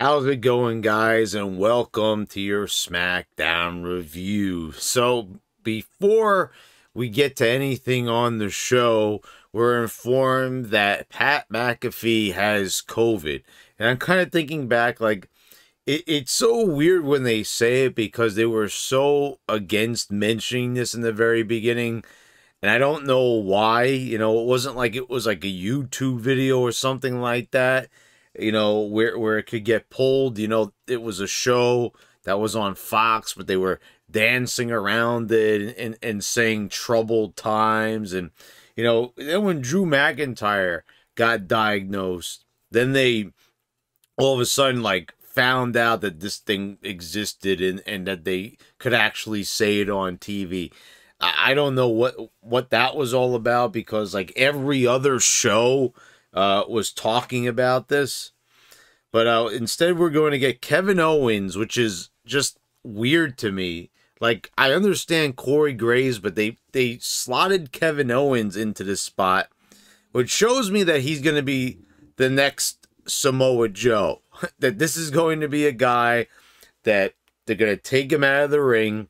How's it going, guys? And welcome to your SmackDown review. So, before we get to anything on the show, we're informed that Pat McAfee has COVID. And I'm kind of thinking back, like, it's so weird when they say it because they were so against mentioning this in the very beginning. And I don't know why. You know, it wasn't like it was like a YouTube video or something like that, you know, where it could get pulled. You know, it was a show that was on Fox, but they were dancing around it and saying troubled times. And, you know, then when Drew McIntyre got diagnosed, then they all of a sudden, like, found out that this thing existed and that they could actually say it on TV. I don't know what that was all about, because like every other show was talking about this. But instead we're going to get Kevin Owens, which is just weird to me. Like, I understand Corey Graves, but they slotted Kevin Owens into this spot, which shows me that he's going to be the next Samoa Joe. That this is going to be a guy that they're going to take him out of the ring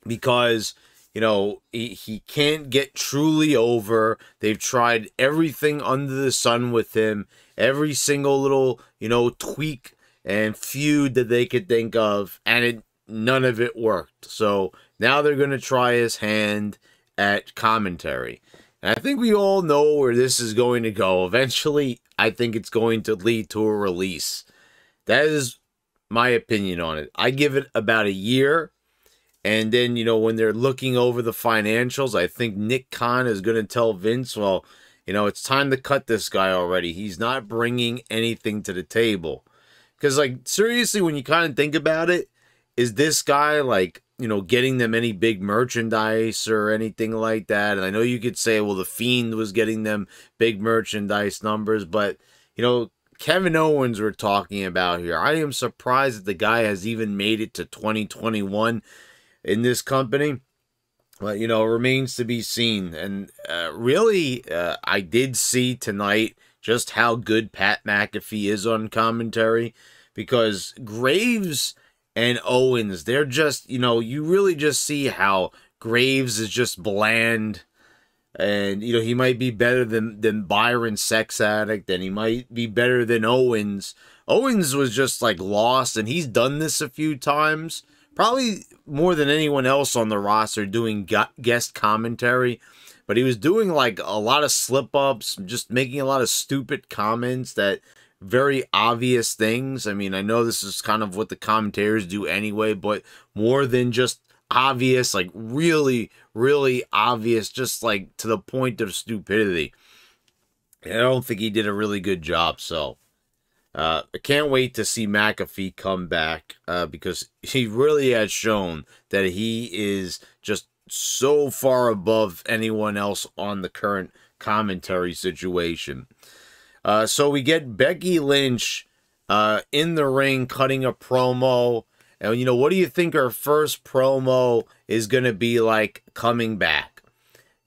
because, you know, he can't get truly over. They've tried everything under the sun with him. Every single little, you know, tweak and feud that they could think of. And none of it worked. So now they're going to try his hand at commentary. And I think we all know where this is going to go. Eventually, I think it's going to lead to a release. That is my opinion on it. I give it about a year. And then, you know, when they're looking over the financials, I think Nick Khan is going to tell Vince, well, you know, it's time to cut this guy already. He's not bringing anything to the table. Because, like, seriously, when you kind of think about it, is this guy, like, you know, getting them any big merchandise or anything like that? And I know you could say, well, The Fiend was getting them big merchandise numbers, but, you know, Kevin Owens we're talking about here. I am surprised that the guy has even made it to 2021 in this company. But, you know, it remains to be seen. And really, I did see tonight just how good Pat McAfee is on commentary, because Graves and Owens, they're just, you know, you really just see how Graves is just bland. And, you know, he might be better than Byron Sex Addict, and he might be better than Owens. Owens was just, like, lost, and he's done this a few times. Probably more than anyone else on the roster doing guest commentary. But he was doing, like, a lot of slip-ups, just making a lot of stupid comments, that very obvious things. I mean, I know this is kind of what the commentators do anyway, but more than just obvious, like, really, really obvious, just, like, to the point of stupidity. And I don't think he did a really good job, so I can't wait to see McAfee come back, because he really has shown that he is just so far above anyone else on the current commentary situation. So we get Becky Lynch in the ring cutting a promo. And, you know, what do you think her first promo is going to be like coming back?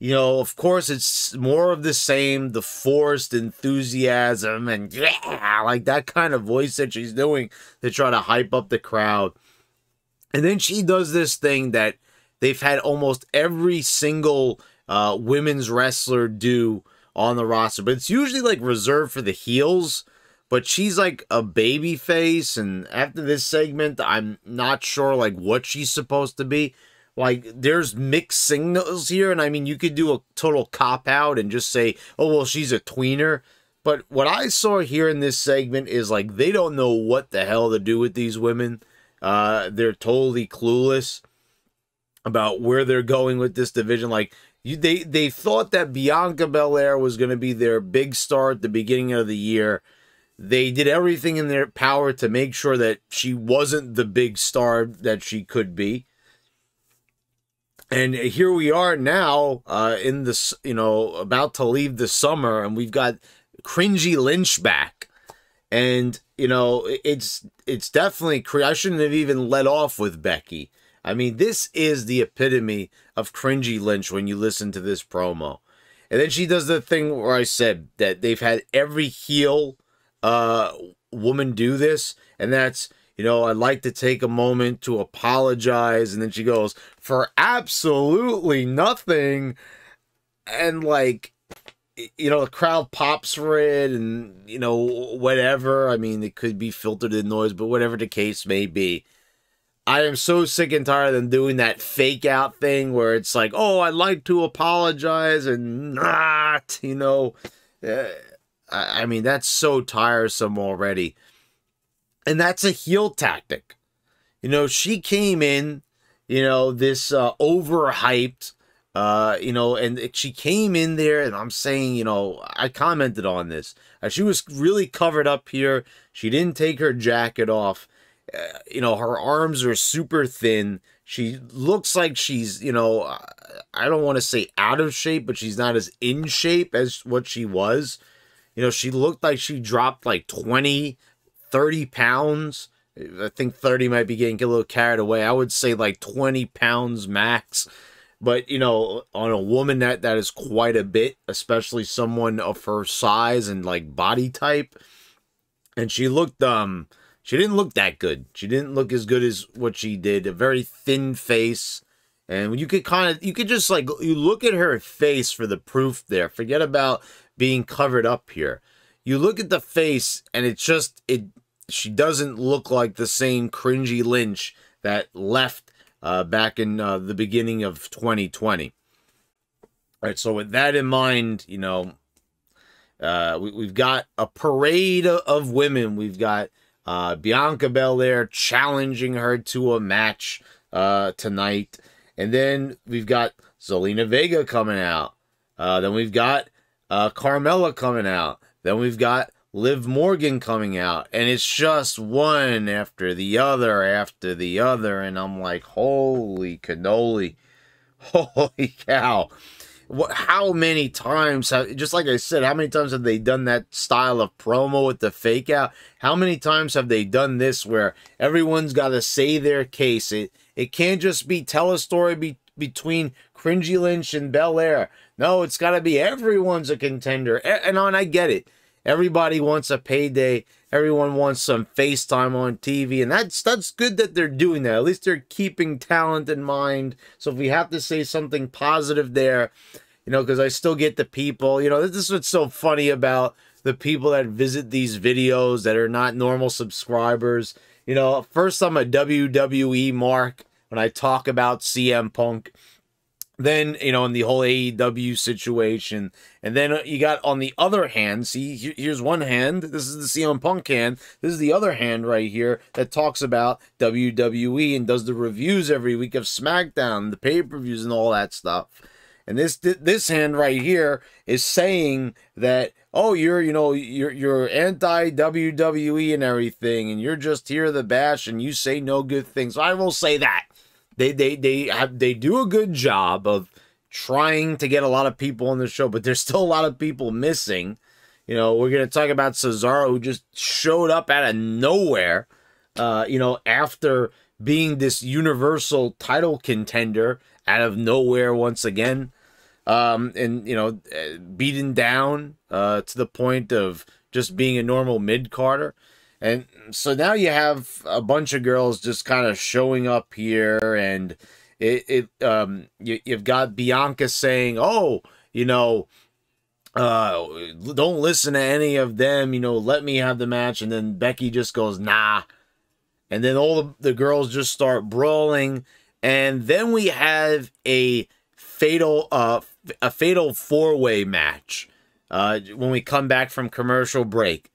You know, of course, it's more of the same, the forced enthusiasm and yeah, like that kind of voice that she's doing to try to hype up the crowd. And then she does this thing that they've had almost every single women's wrestler do on the roster, but it's usually like reserved for the heels. But she's like a baby face, and after this segment, I'm not sure like what she's supposed to be. Like, there's mixed signals here, and I mean, you could do a total cop-out and just say, oh, well, she's a tweener. But what I saw here in this segment is, like, they don't know what the hell to do with these women. They're totally clueless about where they're going with this division. Like, they thought that Bianca Belair was going to be their big star at the beginning of the year. They did everything in their power to make sure that she wasn't the big star that she could be. And here we are now in this, you know, about to leave the summer, and we've got Cringey Lynch back. And, you know, it's definitely, I shouldn't have even let off with Becky. I mean, this is the epitome of Cringey Lynch when you listen to this promo. And then she does the thing where I said that they've had every heel woman do this, and that's, you know, I'd like to take a moment to apologize. And then she goes, for absolutely nothing. And like, you know, the crowd pops for it, and, you know, whatever. I mean, it could be filtered in noise, but whatever the case may be. I am so sick and tired of them doing that fake out thing where it's like, oh, I'd like to apologize and not, you know. I mean, that's so tiresome already. And that's a heel tactic. You know, she came in, you know, this overhyped, you know, and she came in there, and I'm saying, you know, I commented on this. She was really covered up here. She didn't take her jacket off. You know, her arms are super thin. She looks like she's, you know, I don't want to say out of shape, but she's not as in shape as what she was. You know, she looked like she dropped like 20, 30 pounds. I think 30 might be getting a little carried away. I would say like 20 pounds max. But, you know, on a woman, that is quite a bit, especially someone of her size and like body type. And she looked, she didn't look that good. She didn't look as good as what she did. A very thin face. And you could just like, you look at her face for the proof there. Forget about being covered up here. You look at the face, and it's just, she doesn't look like the same Cringey Lynch that left back in the beginning of 2020. All right, so with that in mind, you know, we've got a parade of women. We've got Bianca Belair challenging her to a match tonight. And then we've got Zelina Vega coming out. Then we've got Carmella coming out. Then we've got Liv Morgan coming out. And it's just one after the other after the other. And I'm like, holy cannoli. Holy cow. How many times just like I said, how many times have they done that style of promo with the fake out? How many times have they done this where everyone's got to say their case? It can't just be tell a story between Cringey Lynch and Belair. No, it's got to be everyone's a contender. And I get it. Everybody wants a payday. Everyone wants some FaceTime on TV. And that's good that they're doing that. At least they're keeping talent in mind. So if we have to say something positive there, you know, because I still get the people, you know, this is what's so funny about the people that visit these videos that are not normal subscribers. You know, first I'm a WWE mark when I talk about CM Punk. Then, you know, in the whole AEW situation. And then you got on the other hand, see, here's one hand. This is the CM Punk hand. This is the other hand right here that talks about WWE and does the reviews every week of SmackDown, the pay-per-views and all that stuff. And this hand right here is saying that, oh, you're anti-WWE and everything, and you're just here to bash, and you say no good things. So I will say that. They do a good job of trying to get a lot of people on the show, but there's still a lot of people missing. You know, we're going to talk about Cesaro, who just showed up out of nowhere, you know, after being this universal title contender out of nowhere once again, and, you know, beaten down to the point of just being a normal mid-carder. And so now you have a bunch of girls just kind of showing up here, and you've got Bianca saying, oh, you know, don't listen to any of them, you know, let me have the match. And then Becky just goes, nah. And then all the girls just start brawling. And then we have a fatal four-way match when we come back from commercial break.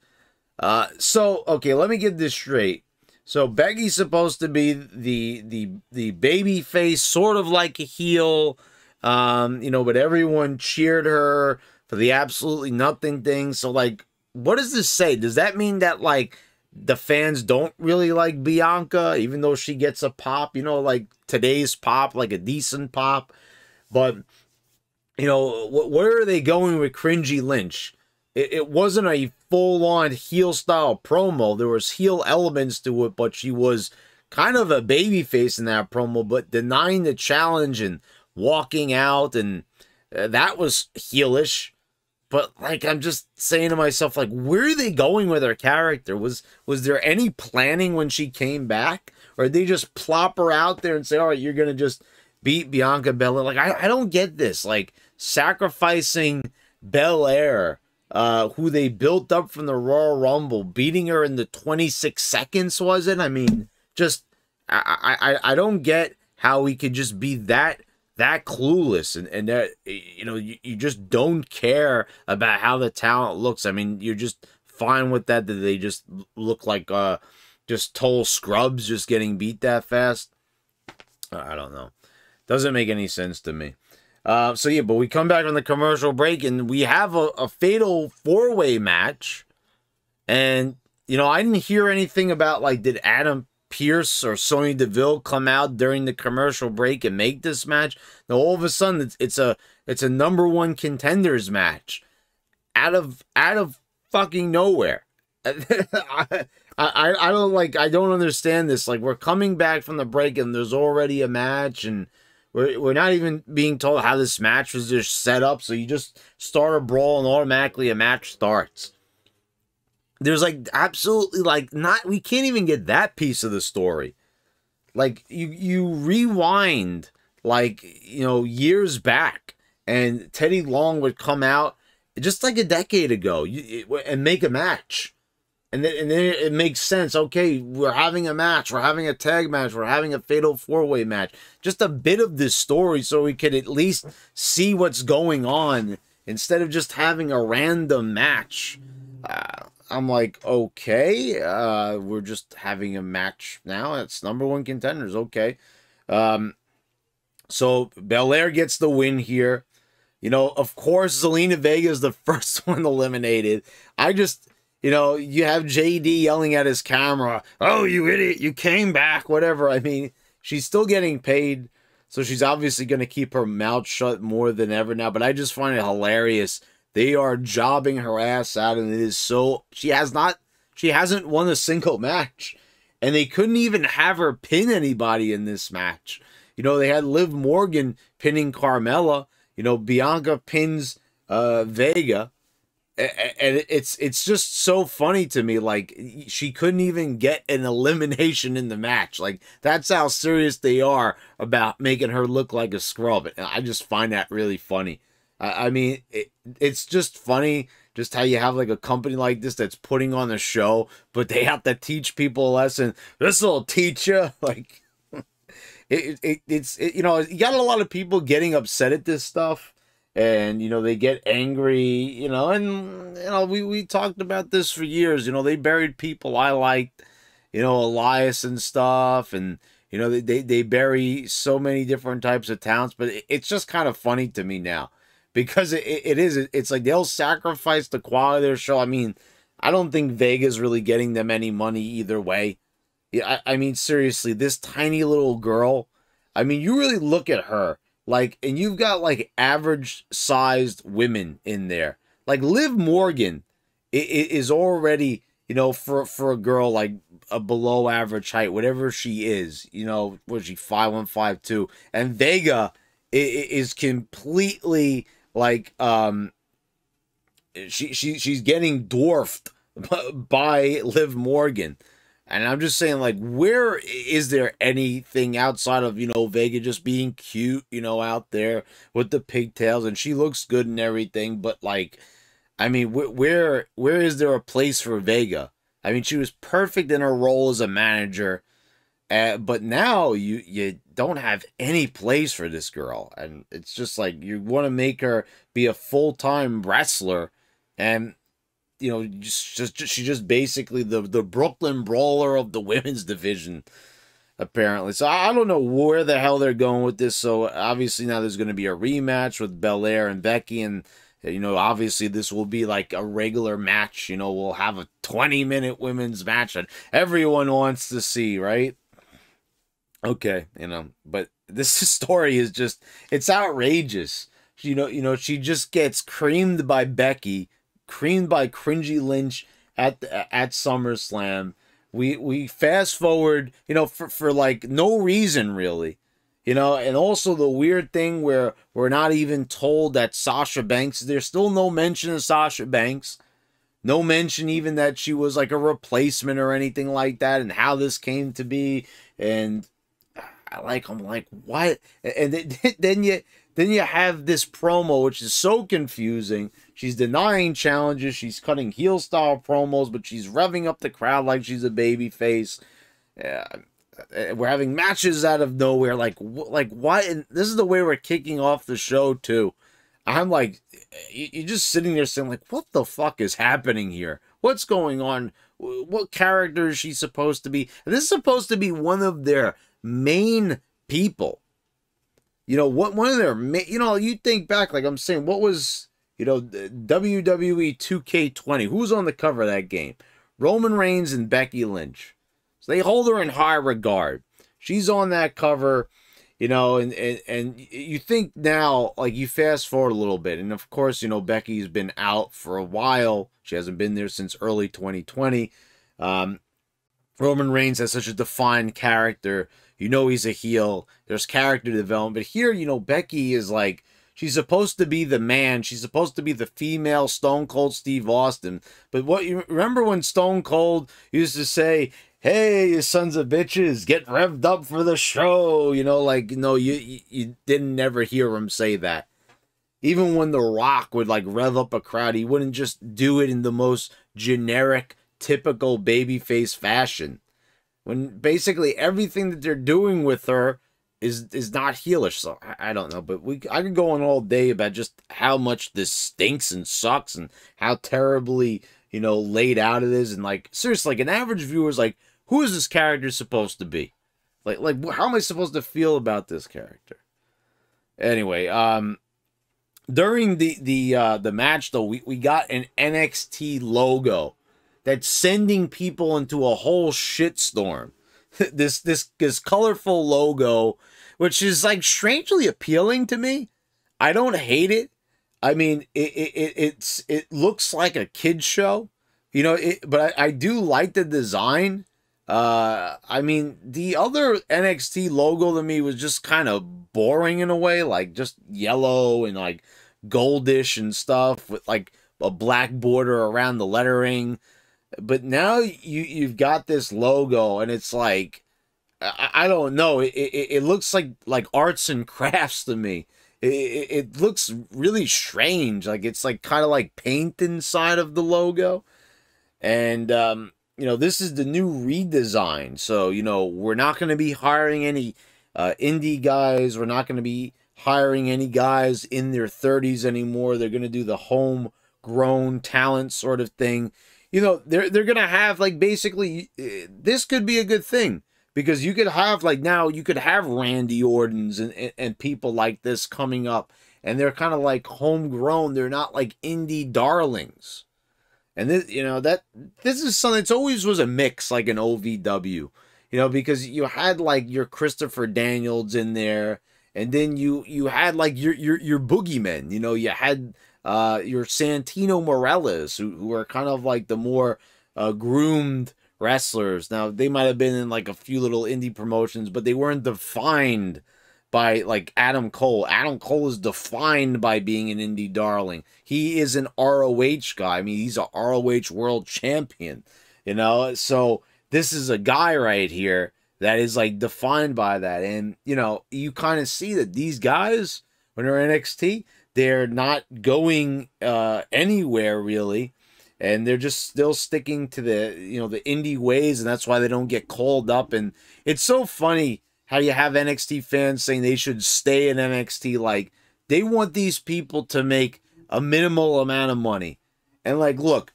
So, okay, let me get this straight. So Becky's supposed to be the baby face, sort of like a heel, you know, but everyone cheered her for the absolutely nothing thing. So, like, what does this say? Does that mean that, like, the fans don't really like Bianca, even though she gets a pop, you know, like today's pop, like a decent pop? But, you know, where are they going with Cringey Lynch? It wasn't a full-on heel-style promo. There was heel elements to it, but she was kind of a babyface in that promo, but denying the challenge and walking out, and that was heelish. But like, I'm just saying to myself, like, where are they going with her character? Was there any planning when she came back? Or did they just plop her out there and say, all right, you're going to just beat Bianca Belair? Like, I don't get this. Like, sacrificing Belair, who they built up from the Royal Rumble, beating her in the 26 seconds, was it? I mean, just, I don't get how we could just be that clueless and that, you know, you just don't care about how the talent looks. I mean, you're just fine with that they just look like just total scrubs just getting beat that fast. I don't know. Doesn't make any sense to me. So yeah, but we come back from the commercial break and we have a fatal 4-way match. And, you know, I didn't hear anything about, like, did Adam Pearce or Sonya Deville come out during the commercial break and make this match? Now all of a sudden it's a #1 contenders match out of fucking nowhere. I don't understand this. Like, we're coming back from the break and there's already a match, and we're not even being told how this match was just set up. So you just start a brawl and automatically a match starts. There's like absolutely like we can't even get that piece of the story. Like you rewind, like, you know, years back, and Teddy Long would come out just like a decade ago and make a match. And then it makes sense. Okay, we're having a match. We're having a tag match. We're having a fatal 4-way match. Just a bit of this story so we could at least see what's going on instead of just having a random match. I'm like, okay, we're just having a match now. It's #1 contenders. Okay. So Belair gets the win here. You know, of course, Zelina Vega is the first one eliminated. You know, you have JD yelling at his camera, oh, you idiot, you came back, whatever. I mean, she's still getting paid, so she's obviously going to keep her mouth shut more than ever now. But I just find it hilarious. They are jobbing her ass out, and it is so... She hasn't won a single match. And they couldn't even have her pin anybody in this match. You know, they had Liv Morgan pinning Carmella. You know, Bianca pins Vega. And it's just so funny to me. Like, she couldn't even get an elimination in the match. Like, that's how serious they are about making her look like a scrub. And I just find that really funny. I mean, it's just funny just how you have like a company like this that's putting on a show, but they have to teach people a lesson. This will teach you. Like, it's you know, you got a lot of people getting upset at this stuff, and, you know, they get angry, you know, and, you know, we talked about this for years. You know, they buried people I liked, you know, Elias and stuff, and, you know, they bury so many different types of talents, but it's just kind of funny to me now. Because it's like they'll sacrifice the quality of their show. I mean, I don't think Vega's really getting them any money either way. Yeah, I mean, seriously, this tiny little girl, I mean, you really look at her, like, and you've got, like, average-sized women in there. Like, Liv Morgan is already, you know, for a girl, like, a below-average height, whatever she is. You know, was she 5'1", 5'2", and Vega is completely... Like, she's getting dwarfed by Liv Morgan. And I'm just saying, like, where is there anything outside of, you know, Vega just being cute, you know, out there with the pigtails, and she looks good and everything, but, like, I mean, where is there a place for Vega? I mean, she was perfect in her role as a manager, but now you don't have any place for this girl, and it's just like you want to make her be a full-time wrestler, and, you know, she's just basically the Brooklyn Brawler of the women's division, apparently. So I don't know where the hell they're going with this. So obviously now there's going to be a rematch with Belair and Becky, and, you know, obviously this will be like a regular match. You know, we'll have a 20-minute women's match that everyone wants to see, right? Okay, you know, but this story is just, it's outrageous. You know, she just gets creamed by Becky, creamed by Cringey Lynch at SummerSlam. We fast forward, you know, for like no reason really. You know, and also the weird thing where we're not even told that Sasha Banks, there's still no mention of Sasha Banks. No mention even that she was like a replacement or anything like that, and how this came to be. And I'm like, what? And then you have this promo, which is so confusing. She's denying challenges. She's cutting heel style promos, but she's revving up the crowd like she's a baby face. We're having matches out of nowhere. Like what? And this is the way we're kicking off the show too. I'm like, you're just sitting there saying, like, what the fuck is happening here? What's going on? What character is she supposed to be? And this is supposed to be one of their main people. You know, one of their main, you know, you think back, like I'm saying, what was, you know, WWE 2K20? Who was on the cover of that game? Roman Reigns and Becky Lynch. So they hold her in high regard. She's on that cover. You know, and you think now, like, you fast forward a little bit, and of course, you know, Becky's been out for a while. She hasn't been there since early 2020. Roman Reigns has such a defined character. You know he's a heel. There's character development. But here, you know, Becky is like, she's supposed to be the man. She's supposed to be the female Stone Cold Steve Austin. But what you remember when Stone Cold used to say, hey, you sons of bitches, get revved up for the show. You know, like, no, you didn't never hear him say that. Even when The Rock would, like, rev up a crowd, he wouldn't just do it in the most generic, typical babyface fashion. When basically everything that they're doing with her is not heelish. So, I don't know. But I could go on all day about just how much this stinks and sucks and how terribly, you know, laid out it is. And, like, seriously, like, an average viewer is like, who is this character supposed to be? Like, how am I supposed to feel about this character? Anyway, during the match though, we got an NXT logo that's sending people into a whole shitstorm. this colorful logo, which is like strangely appealing to me. I don't hate it. I mean, it looks like a kid's show, you know. But I do like the design. I mean, the other NXT logo to me was just kind of boring in a way, like just yellow and like goldish and stuff with like a black border around the lettering. But now you've got this logo and it's like, I don't know. It looks like arts and crafts to me. It looks really strange. Like it's like kind of like paint inside of the logo. And, you know, this is the new redesign. So, you know, we're not going to be hiring any indie guys. We're not going to be hiring any guys in their 30s anymore. They're going to do the homegrown talent sort of thing. You know, they're going to have, like, basically, this could be a good thing. Because you could have, like, now, you could have Randy Ortons and people like this coming up. And they're kind of, like, homegrown. They're not, like, indie darlings. And this, you know, this is something that's always was a mix, like an OVW, you know, because you had like your Christopher Daniels in there, and then you had like your boogeymen, you know, you had your Santino Morellas, who are kind of like the more groomed wrestlers. Now they might have been in like a few little indie promotions, but they weren't defined by like Adam Cole. Adam Cole is defined by being an indie darling. He is an ROH guy. I mean, he's a ROH world champion, you know? So this is a guy right here that is like defined by that. And, you know, you kind of see that these guys, when they're NXT, they're not going anywhere really. And they're just still sticking to the, you know, the indie ways. And that's why they don't get called up. And it's so funny how you have NXT fans saying they should stay in NXT. Like, they want these people to make a minimal amount of money. And, like, look,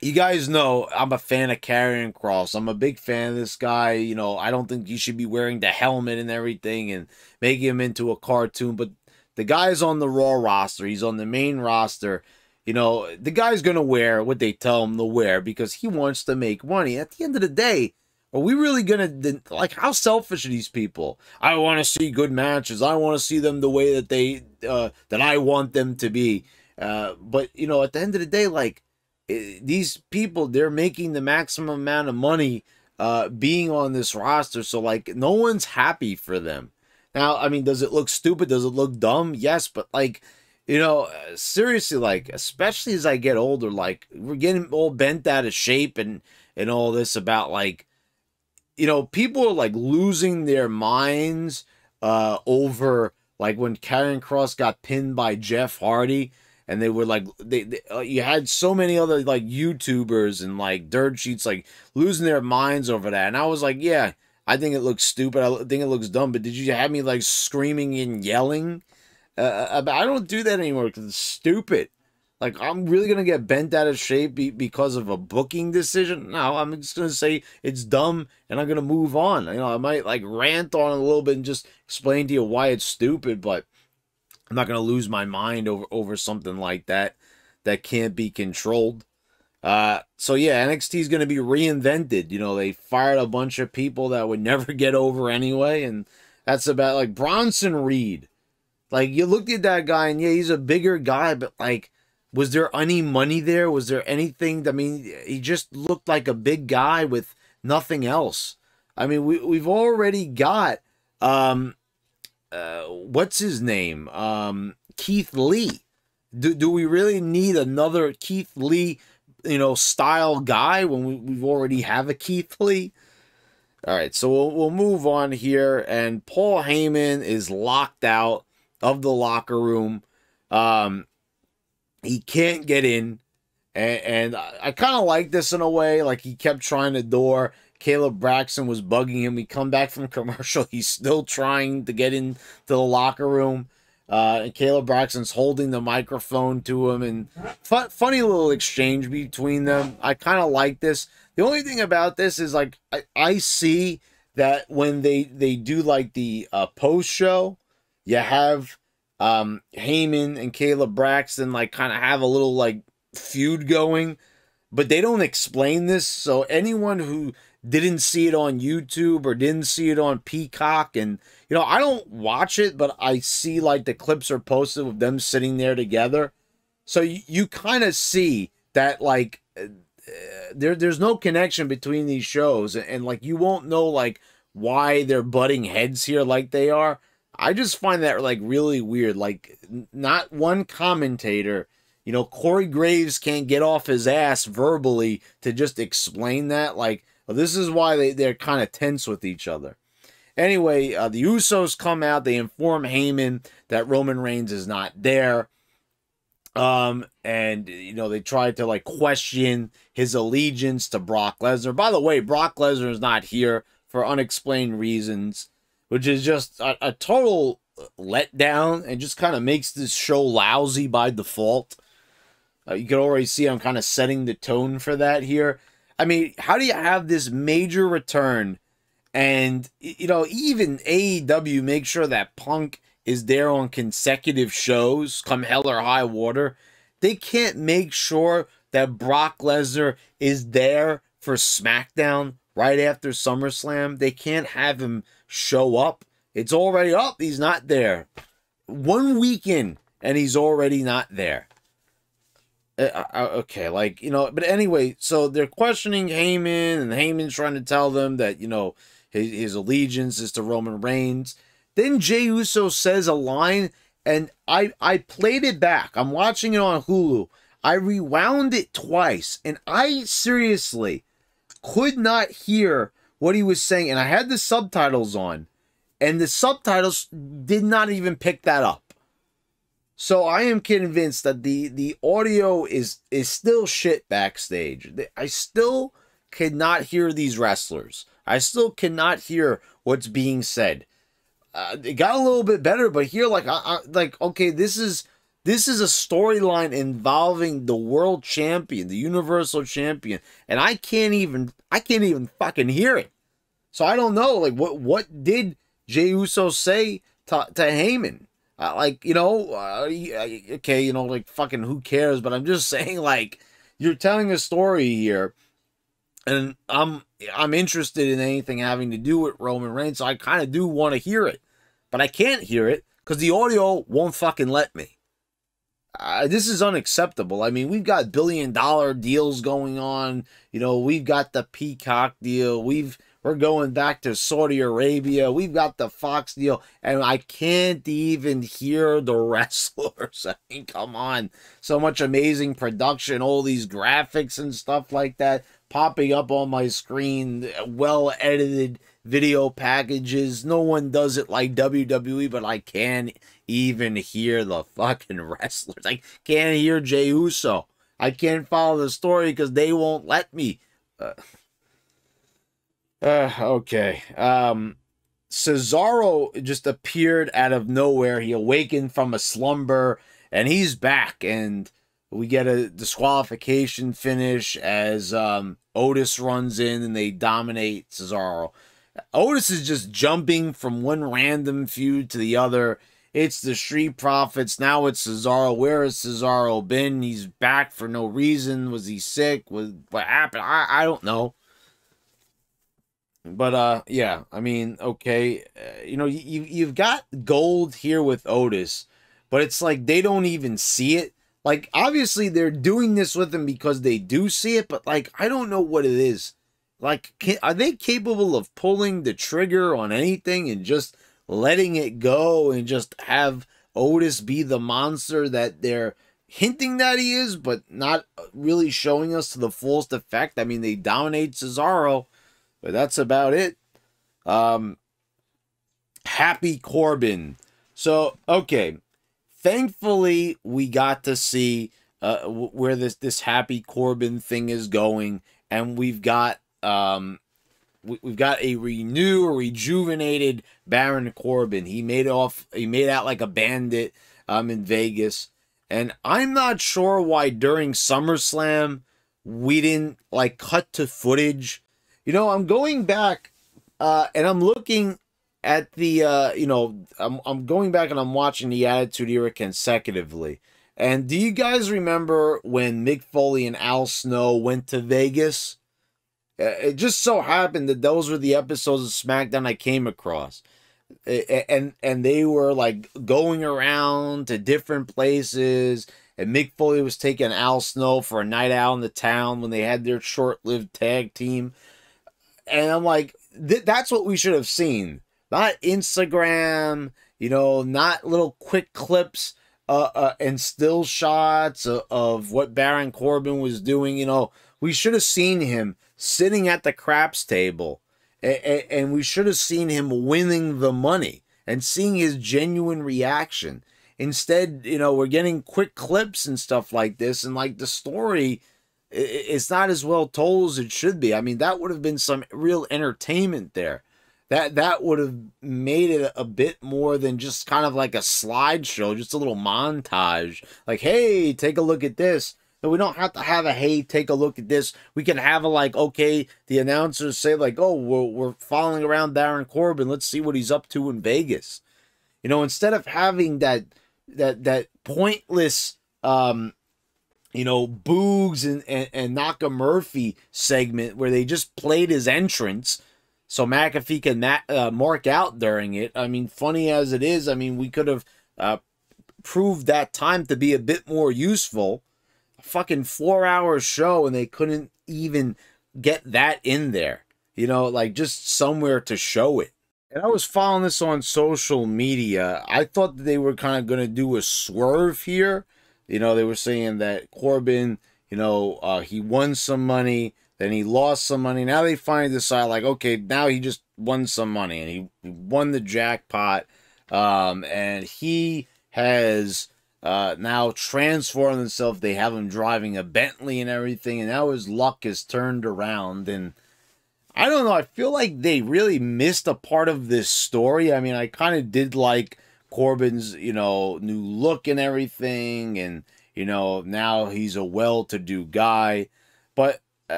you guys know I'm a fan of Karrion Kross. I'm a big fan of this guy. You know, I don't think you should be wearing the helmet and everything and making him into a cartoon. But the guy's on the Raw roster. He's on the main roster. You know, the guy's going to wear what they tell him to wear because he wants to make money. At the end of the day, are we really going to, like, how selfish are these people? I want to see good matches. I want to see them the way that they, that I want them to be. But, you know, at the end of the day, like, these people, they're making the maximum amount of money being on this roster. So, like, no one's happy for them. Now, I mean, does it look stupid? Does it look dumb? Yes, but like, you know, seriously, like, especially as I get older, like, we're getting all bent out of shape and all this about, like, you know, people are like losing their minds over like when Karrion Kross got pinned by Jeff Hardy, and they were like you had so many other like YouTubers and like dirt sheets like losing their minds over that, and I was like, yeah, I think it looks stupid, I think it looks dumb, but did you have me like screaming and yelling about? I don't do that anymore because it's stupid. Like, I'm really going to get bent out of shape because of a booking decision? No, I'm just going to say it's dumb and I'm going to move on. You know, I might like rant on it a little bit and just explain to you why it's stupid, but I'm not going to lose my mind over something like that that can't be controlled. So yeah, NXT is going to be reinvented. You know, they fired a bunch of people that would never get over anyway, and that's about like Bronson Reed. Like, you looked at that guy and yeah, he's a bigger guy, but like, was there any money there? Was there anything? I mean, he just looked like a big guy with nothing else. I mean, we've already got what's his name? Keith Lee. Do we really need another Keith Lee, you know, style guy when we've already have a Keith Lee? All right, so we'll move on here, and Paul Heyman is locked out of the locker room. He can't get in, and I kind of like this in a way. Like, he kept trying the door. Caleb Braxton was bugging him. We come back from commercial. He's still trying to get into the locker room. And Caleb Braxton's holding the microphone to him. And funny little exchange between them. I kind of like this. The only thing about this is, like, I see that when they do, like, the post-show, you have Heyman and Caleb Braxton like kind of have a little like feud going, but they don't explain this. So anyone who didn't see it on YouTube or didn't see it on Peacock, and you know, I don't watch it, but I see like the clips are posted with them sitting there together. So you kind of see that like there's no connection between these shows, and like you won't know like why they're butting heads here like they are. I just find that like really weird. Like, not one commentator, you know, Corey Graves can't get off his ass verbally to just explain that. Like, well, this is why they're kind of tense with each other. Anyway, the Usos come out. They inform Heyman that Roman Reigns is not there. And, you know, they try to like question his allegiance to Brock Lesnar. By the way, Brock Lesnar is not here for unexplained reasons, which is just a total letdown and just kind of makes this show lousy by default. You can already see I'm kind of setting the tone for that here. I mean, how do you have this major return and, you know, even AEW make sure that Punk is there on consecutive shows, come hell or high water? They can't make sure that Brock Lesnar is there for SmackDown right after SummerSlam. They can't have him show up. It's already up. He's not there. 1 week in, and he's already not there. Okay, like, you know, but anyway, so they're questioning Heyman, and Heyman's trying to tell them that, you know, his allegiance is to Roman Reigns. Then Jey Uso says a line, and I played it back. I'm watching it on Hulu. I rewound it twice, and I seriously could not hear what he was saying, and I had the subtitles on, and the subtitles did not even pick that up. So I am convinced that the audio is still shit backstage. I still cannot hear these wrestlers. I still cannot hear what's being said. It got a little bit better, but here, like, okay, this is a storyline involving the world champion, the universal champion, and I can't even fucking hear it. So I don't know, like, what did Jey Uso say to Heyman? Like, you know, okay, you know, like, fucking who cares? But I'm just saying, like, you're telling a story here, and I'm interested in anything having to do with Roman Reigns, so I kind of do want to hear it, but I can't hear it because the audio won't fucking let me. This is unacceptable. I mean, we've got billion-dollar deals going on. You know, we've got the Peacock deal. We've We're going back to Saudi Arabia. We've got the Fox deal, and I can't even hear the wrestlers. I mean, come on. So much amazing production, all these graphics and stuff like that popping up on my screen, well-edited video packages. No one does it like WWE, but I can't even hear the fucking wrestlers. I can't hear Jey Uso. I can't follow the story because they won't let me. Okay. Cesaro just appeared out of nowhere. He awakened from a slumber, and he's back. And we get a disqualification finish as Otis runs in, and they dominate Cesaro. Otis is just jumping from one random feud to the other. It's the Street Profits. Now it's Cesaro. Where has Cesaro been? He's back for no reason. Was he sick? What happened? I don't know. But yeah, I mean, okay, you know, you've got gold here with Otis, but it's like they don't even see it. Like, obviously they're doing this with him because they do see it, but like, I don't know what it is. Like, are they capable of pulling the trigger on anything and just letting it go and just have Otis be the monster that they're hinting that he is, but not really showing us to the fullest effect? I mean, they dominate Cesaro, but that's about it. Happy Corbin. So, okay. Thankfully, we got to see where this Happy Corbin thing is going, and we've got a rejuvenated Baron Corbin. He made out like a bandit in Vegas, and I'm not sure why during SummerSlam we didn't like cut to footage. You know, I'm going back and I'm looking at the you know, I'm going back and I'm watching the Attitude Era consecutively. And do you guys remember when Mick Foley and Al Snow went to Vegas? It just so happened that those were the episodes of SmackDown I came across. And they were like going around to different places, and Mick Foley was taking Al Snow for a night out in the town when they had their short-lived tag team. And I'm like, that's what we should have seen. Not Instagram, you know, not little quick clips and still shots of what Baron Corbin was doing. You know, we should have seen him sitting at the craps table, and we should have seen him winning the money and seeing his genuine reaction. Instead, you know, we're getting quick clips and stuff like this, and like the story, it's not as well told as it should be. I mean, that would have been some real entertainment there. That would have made it a bit more than just kind of like a slideshow, just a little montage. Like, hey, take a look at this. No, we don't have to have a, hey, take a look at this. We can have a, like, okay, the announcers say, like, oh, we're following around Baron Corbin. Let's see what he's up to in Vegas. You know, instead of having that pointless, you know, Boogs and Nakamurphy segment where they just played his entrance so McAfee can mark out during it. I mean, funny as it is, I mean, we could have proved that time to be a bit more useful. A fucking 4-hour show, and they couldn't even get that in there. You know, like just somewhere to show it. And I was following this on social media. I thought that they were kind of going to do a swerve here. You know, they were saying that Corbin, you know, he won some money, then he lost some money. Now they finally decide, like, okay, now he just won some money, and he won the jackpot. And he has now transformed himself. They have him driving a Bentley and everything, and now his luck is turned around. And I don't know, I feel like they really missed a part of this story. I mean, I kind of did like Corbin's, you know, new look and everything, and, you know, now he's a well-to-do guy. But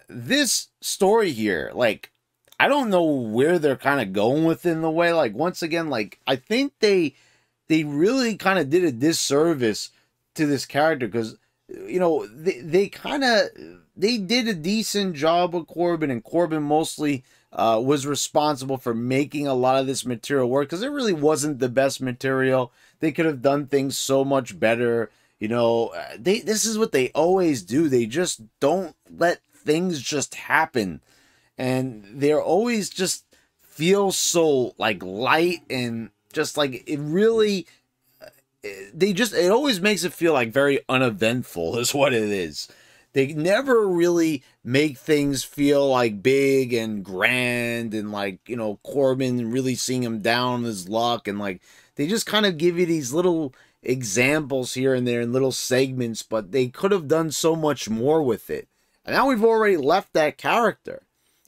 this story here, like, I don't know where they're kind of going with it in the way. Like, once again, like, I think they really kind of did a disservice to this character, because, you know, they did a decent job with Corbin, and Corbin mostly was responsible for making a lot of this material work, because it really wasn't the best material. They could have done things so much better. You know, this is what they always do. They just don't let things just happen. and they're always just feel so like light and just like it really it always makes it feel like very uneventful is what it is. They never really make things feel like big and grand and like, you know, Corbin really seeing him down on his luck, and like they just kind of give you these little examples here and there in little segments, but they could have done so much more with it. And now we've already left that character.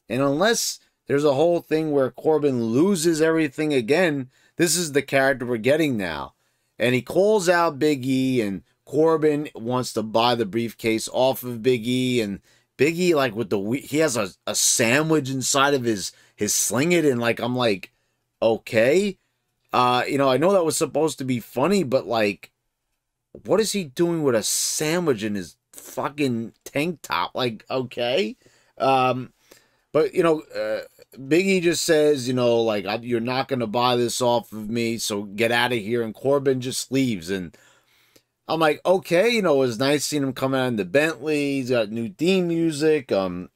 And unless there's a whole thing where Corbin loses everything again, this is the character we're getting now. And he calls out Big E, and Corbin wants to buy the briefcase off of Big E, and Big E, like with the, he has a sandwich inside of his sling it, and like, I'm like, okay. You know, I know that was supposed to be funny, but like, what is he doing with a sandwich in his fucking tank top? Like, okay. But, you know, Big E just says, you know, like, you're not going to buy this off of me, so get out of here. And Corbin just leaves. And I'm like, okay, you know, it was nice seeing him come out in the Bentley. He's got new theme music, you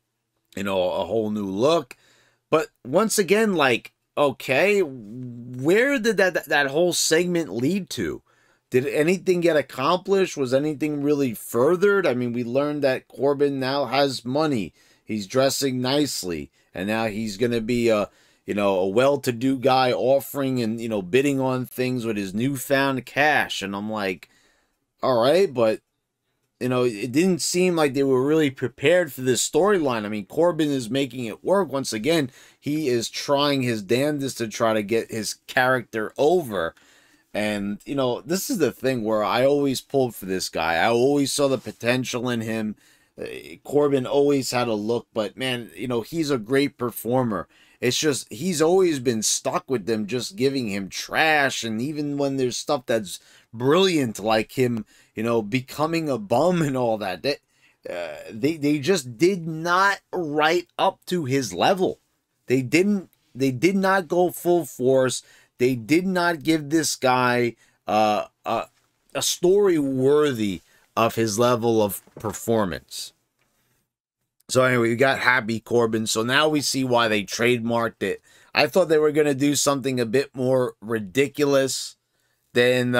know, a whole new look. But once again, like, okay, where did that whole segment lead to? Did anything get accomplished? Was anything really furthered? I mean, we learned that Corbin now has money. He's dressing nicely, and now he's going to be a, you know, a well-to-do guy offering and, you know, bidding on things with his newfound cash. And I'm like, all right, but, you know, it didn't seem like they were really prepared for this storyline. I mean, Corbin is making it work. Once again, he is trying his damnedest to try to get his character over. And, you know, this is the thing where I always pulled for this guy. I always saw the potential in him. Corbin always had a look, but man, you know, he's a great performer. It's just, he's always been stuck with them just giving him trash. And even when there's stuff that's brilliant, like him, you know, becoming a bum and all that, they just did not write up to his level. They did not go full force. They did not give this guy a story worthy of his level of performance. So anyway, we got Happy Corbin. So now we see why they trademarked it. I thought they were going to do something a bit more ridiculous than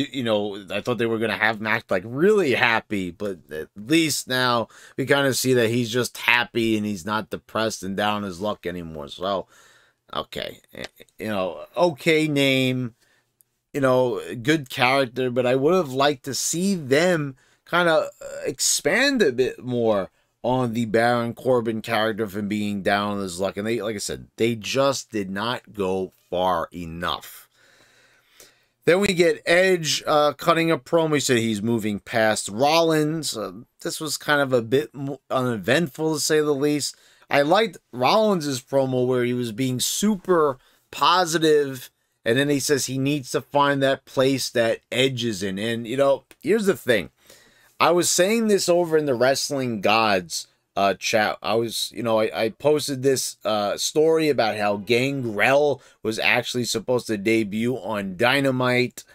you know, I thought they were going to have him act like really happy, but at least now we kind of see that he's just happy and he's not depressed and down on his luck anymore. So, okay, you know, okay name, you know, good character, but I would have liked to see them kind of expand a bit more on the Baron Corbin character from being down on his luck. And they, like I said, they just did not go far enough. Then we get Edge cutting a promo. He said he's moving past Rollins. This was kind of a bit uneventful, to say the least. I liked Rollins' promo where he was being super positive, and then he says he needs to find that place that Edge is in. And, you know, here's the thing. I was saying this over in the Wrestling Gods chat. I was, you know, I posted this story about how Gangrel was actually supposed to debut on Dynamite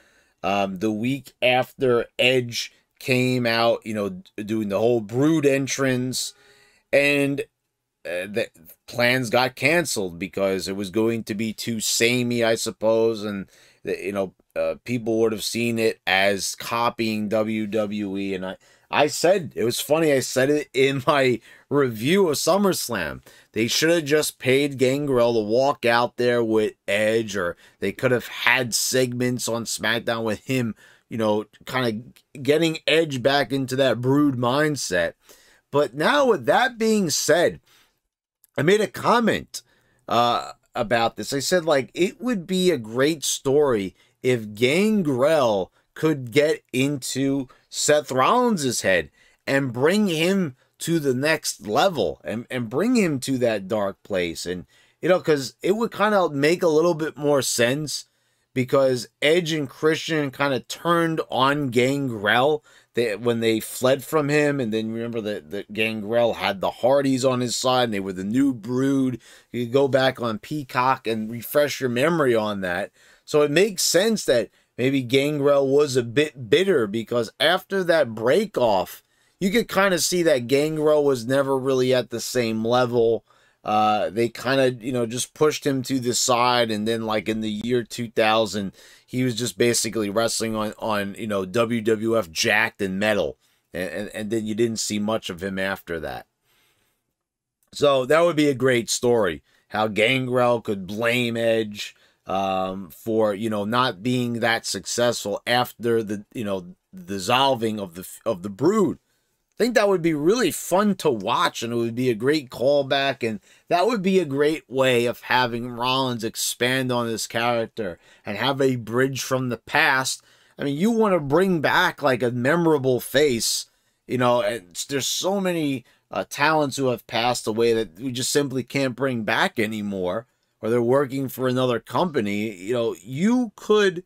the week after Edge came out, you know, doing the whole Brood entrance. And the plans got canceled because it was going to be too samey, I suppose, and you know, people would have seen it as copying WWE. And I said, it was funny, I said it in my review of SummerSlam. They should have just paid Gangrel to walk out there with Edge, or they could have had segments on SmackDown with him, you know, kind of getting Edge back into that Brood mindset. But now, with that being said, I made a comment about this. I said, like, it would be a great story if Gangrel could get into Seth Rollins' head and bring him to the next level and bring him to that dark place. And, you know, because it would kind of make a little bit more sense, because Edge and Christian kind of turned on Gangrel when they fled from him. And then remember that Gangrel had the Hardys on his side, and they were the new Brood. You could go back on Peacock and refresh your memory on that. So it makes sense that maybe Gangrel was a bit bitter, because after that break off, you could kind of see that Gangrel was never really at the same level. They kind of, just pushed him to the side, and then like in the year 2000, he was just basically wrestling on WWF Jacked and Metal, and then you didn't see much of him after that. So that would be a great story, how Gangrel could blame Edge for not being that successful after the dissolving of the Brood. I think that would be really fun to watch, and it would be a great callback, and that would be a great way of having Rollins expand on his character and have a bridge from the past. I mean, you want to bring back like a memorable face, and there's so many talents who have passed away that we just simply can't bring back anymore, or they're working for another company. You could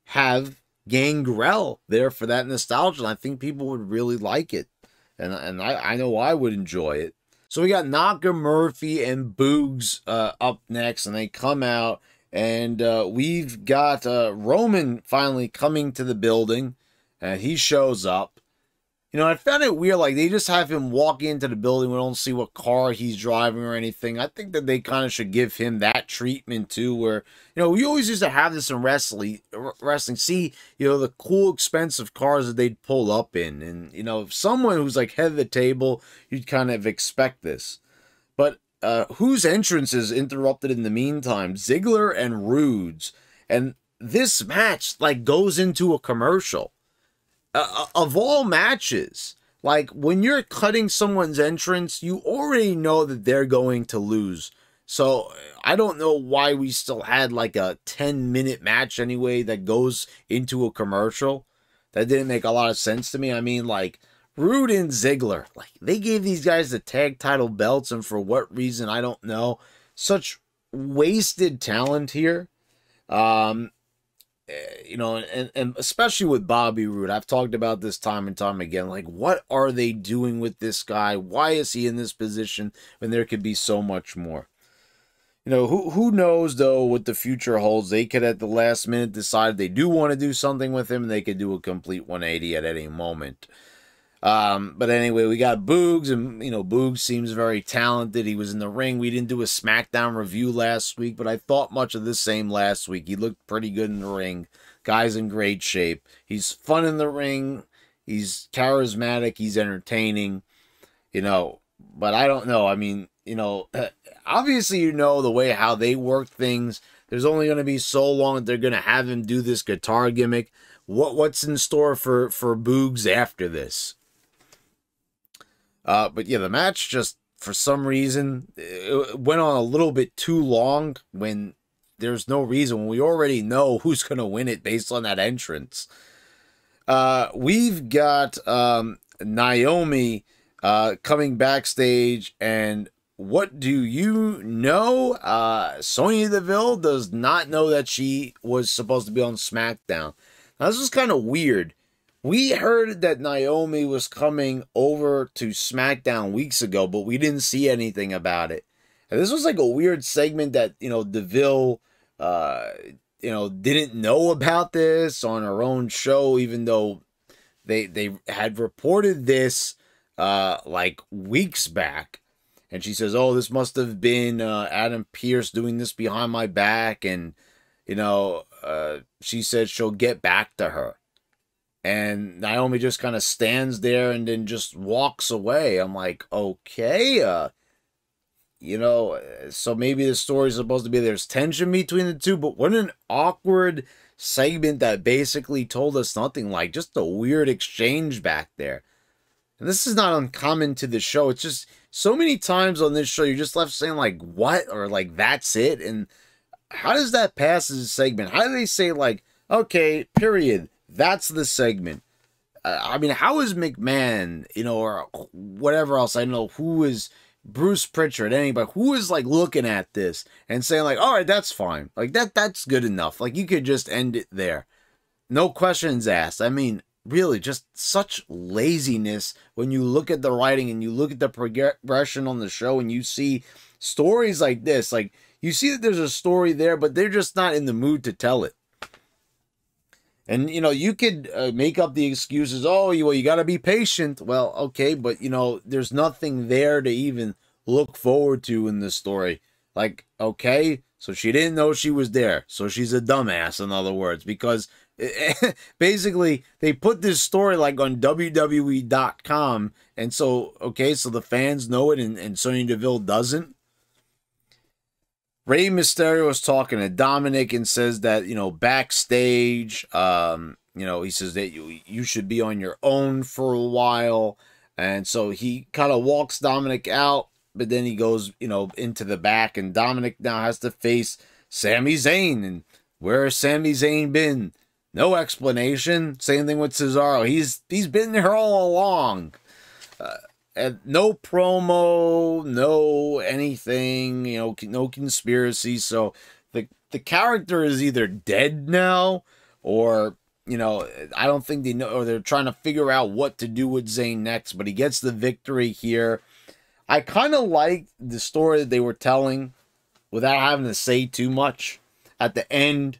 have Gangrel there for that nostalgia, and I think people would really like it. And I know I would enjoy it. So we got Knocker, Murphy, and Boogs up next, and they come out, and we've got Roman finally coming to the building, and he shows up. I found it weird, like they just have him walk into the building. We don't see what car he's driving or anything. I think that they kind of should give him that treatment too, where, we always used to have this in wrestling, see, the cool, expensive cars that they'd pull up in. And, if someone who's like head of the table, you'd kind of expect this. But whose entrance is interrupted in the meantime? Ziggler and Rude's. And this match, like, goes into a commercial. Of all matches, like when you're cutting someone's entrance, you already know that they're going to lose. So I don't know why we still had like a 10-minute match anyway that goes into a commercial. That didn't make a lot of sense to me. I mean, like Rude and Ziggler, like they gave these guys the tag title belts, and for what reason, I don't know. Such wasted talent here. And especially with Bobby Roode, I've talked about this time and time again. Like, what are they doing with this guy? Why is he in this position when there could be so much more? Who knows, though, what the future holds. They could, at the last minute, decide they do want to do something with him, and they could do a complete 180 at any moment. But anyway, we got Boogs, and, Boogs seems very talented. He was in the ring. We didn't do a SmackDown review last week, but I thought much of the same last week. He looked pretty good in the ring. Guy's in great shape. He's fun in the ring. He's charismatic. He's entertaining, but I don't know. I mean, obviously, the way how they work things. There's only going to be so long that they're going to have him do this guitar gimmick. What's in store for Boogs after this? But yeah, the match just, for some reason, it went on a little bit too long when there's no reason. When we already know who's going to win it based on that entrance. We've got Naomi coming backstage, and what do you know? Sonya Deville does not know that she was supposed to be on SmackDown. Now, this is kind of weird. We heard that Naomi was coming over to SmackDown weeks ago, but we didn't see anything about it. And this was like a weird segment that, Deville, didn't know about this on her own show, even though they had reported this, like weeks back. And she says, oh, this must have been Adam Pearce doing this behind my back. And, she said she'll get back to her. And Naomi just kind of stands there and then just walks away. I'm like, okay, so maybe the story's supposed to be there's tension between the two, but what an awkward segment that basically told us nothing, like just a weird exchange back there. And this is not uncommon to the show. It's just so many times on this show, you're just left saying like, what? Or like, that's it. And how does that pass as a segment? How do they say like, okay, period. That's the segment. I mean, how is McMahon, or whatever else, I don't know, who is Bruce Pritchard, anybody, who is like looking at this and saying like, all right, that's fine. Like that's good enough. Like you could just end it there. No questions asked. I mean, really just such laziness when you look at the writing and you look at the progression on the show and you see stories like this. Like you see that there's a story there, but they're just not in the mood to tell it. And, you know, you could make up the excuses. Oh, you got to be patient. Well, okay, but, you know, there's nothing there to even look forward to in the story. Like, okay, so she didn't know she was there. So she's a dumbass, in other words, because basically they put this story like on WWE.com. And so, okay, so the fans know it and Sonya Deville doesn't. Rey Mysterio is talking to Dominik and says that, you know, backstage, you know, he says that you should be on your own for a while. And so he kind of walks Dominik out, but then he goes, you know, into the back, and Dominik now has to face Sami Zayn. And where has Sami Zayn been? No explanation. Same thing with Cesaro. He's been there all along. And no promo, no anything, you know, no conspiracy. So the character is either dead now, or, you know, I don't think they know, or they're trying to figure out what to do with Zayn next. But he gets the victory here. I kind of like the story that they were telling without having to say too much. At the end,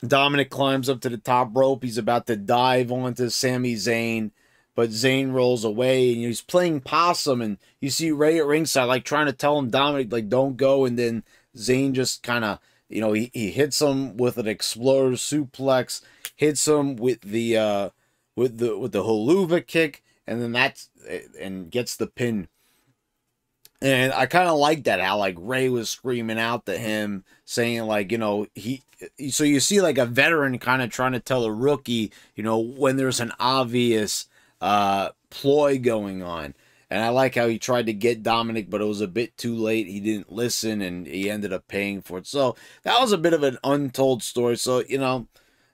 Dominik climbs up to the top rope. He's about to dive onto Sami Zayn, but Zayn rolls away, and he's playing possum, and you see Rey at ringside, like, trying to tell him, Dominik, like, don't go, and then Zayn just kind of, you know, he hits him with an exploder suplex, hits him with the Holuva kick, and then and gets the pin. And I kind of like that, how, like, Rey was screaming out to him, saying, like, you know, so you see, like, a veteran kind of trying to tell a rookie, you know, when there's an obvious ploy going on. And I like how he tried to get Dominik, but it was a bit too late. He didn't listen, and he ended up paying for it. So that was a bit of an untold story. So, you know,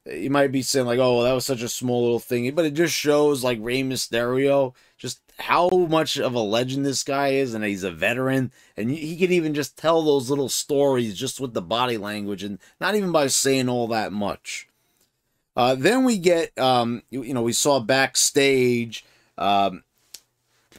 you might be saying, like, oh, well, that was such a small little thing. But it just shows, like, Rey Mysterio, just how much of a legend this guy is, and he's a veteran. And he could even just tell those little stories just with the body language, and not even by saying all that much. Then we get, you know, we saw backstage, you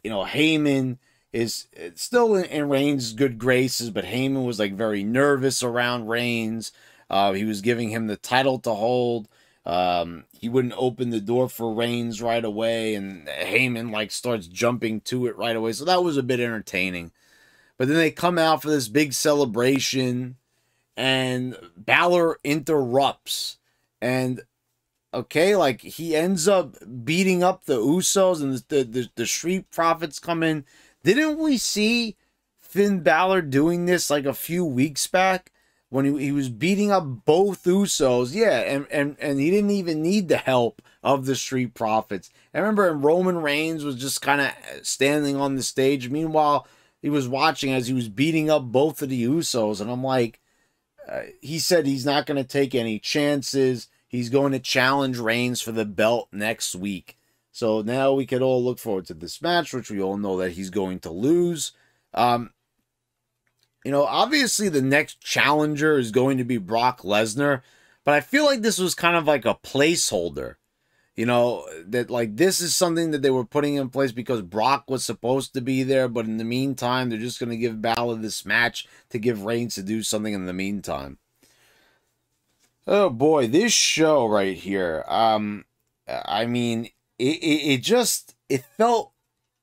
know, Heyman is still in Reigns' good graces, but Heyman was, like, very nervous around Reigns. He was giving him the title to hold. He wouldn't open the door for Reigns right away, and Heyman, like, starts jumping to it right away. So that was a bit entertaining. But then they come out for this big celebration, and Balor interrupts. And okay, like, he ends up beating up the Usos, and the Street Profits come in. Didn't we see Finn Balor doing this, like, a few weeks back when he was beating up both Usos? Yeah, and he didn't even need the help of the Street Profits. I remember Roman Reigns was just kind of standing on the stage. Meanwhile, he was watching as he was beating up both of the Usos, and I'm like, he said he's not going to take any chances. He's going to challenge Reigns for the belt next week. So now we could all look forward to this match, which we all know that he's going to lose. You know, obviously the next challenger is going to be Brock Lesnar, but I feel like this was kind of like a placeholder. You know, that, like, this is something that they were putting in place because Brock was supposed to be there, but in the meantime, they're just going to give Balor this match to give Reigns to do something in the meantime. Oh boy, this show right here. I mean, it felt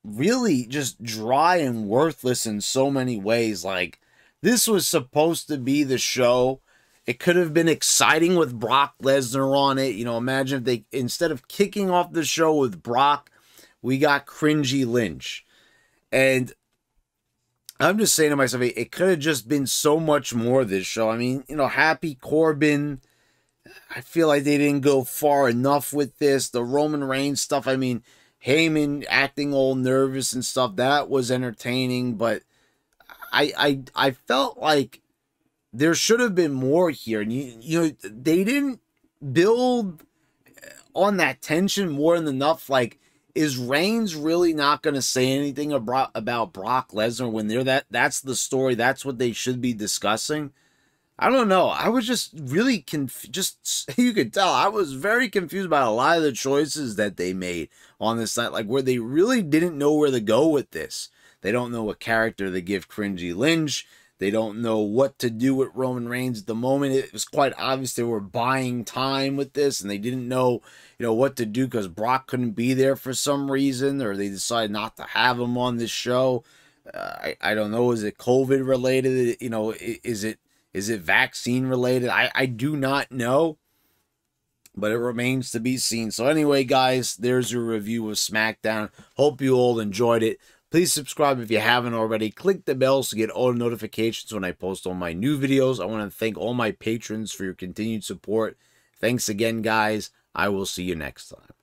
really just dry and worthless in so many ways. Like, this was supposed to be the show. It could have been exciting with Brock Lesnar on it. You know, imagine if they, instead of kicking off the show with Brock, we got Cringey Lynch. And I'm just saying to myself, it could have just been so much more this show. I mean, you know, Happy Corbin, I feel like they didn't go far enough with this. The Roman Reigns stuff, I mean, Heyman acting all nervous and stuff, that was entertaining, but I felt like there should have been more here. And you know, they didn't build on that tension more than enough. Like, is Reigns really not going to say anything about Brock Lesnar when they're that's the story, that's what they should be discussing? I don't know. I was just really just you could tell I was very confused about a lot of the choices that they made on this night, like, where they really didn't know where to go with this. They don't know what character to give Cringey Lynch. They don't know what to do with Roman Reigns at the moment. It was quite obvious they were buying time with this, and they didn't know, what to do because Brock couldn't be there for some reason, or they decided not to have him on this show. I don't know. Is it COVID related? Is it vaccine related? I do not know, but it remains to be seen. So anyway, guys, there's your review of SmackDown. Hope you all enjoyed it. Please subscribe if you haven't already. Click the bell to get all notifications when I post all my new videos. I want to thank all my patrons for your continued support. Thanks again, guys. I will see you next time.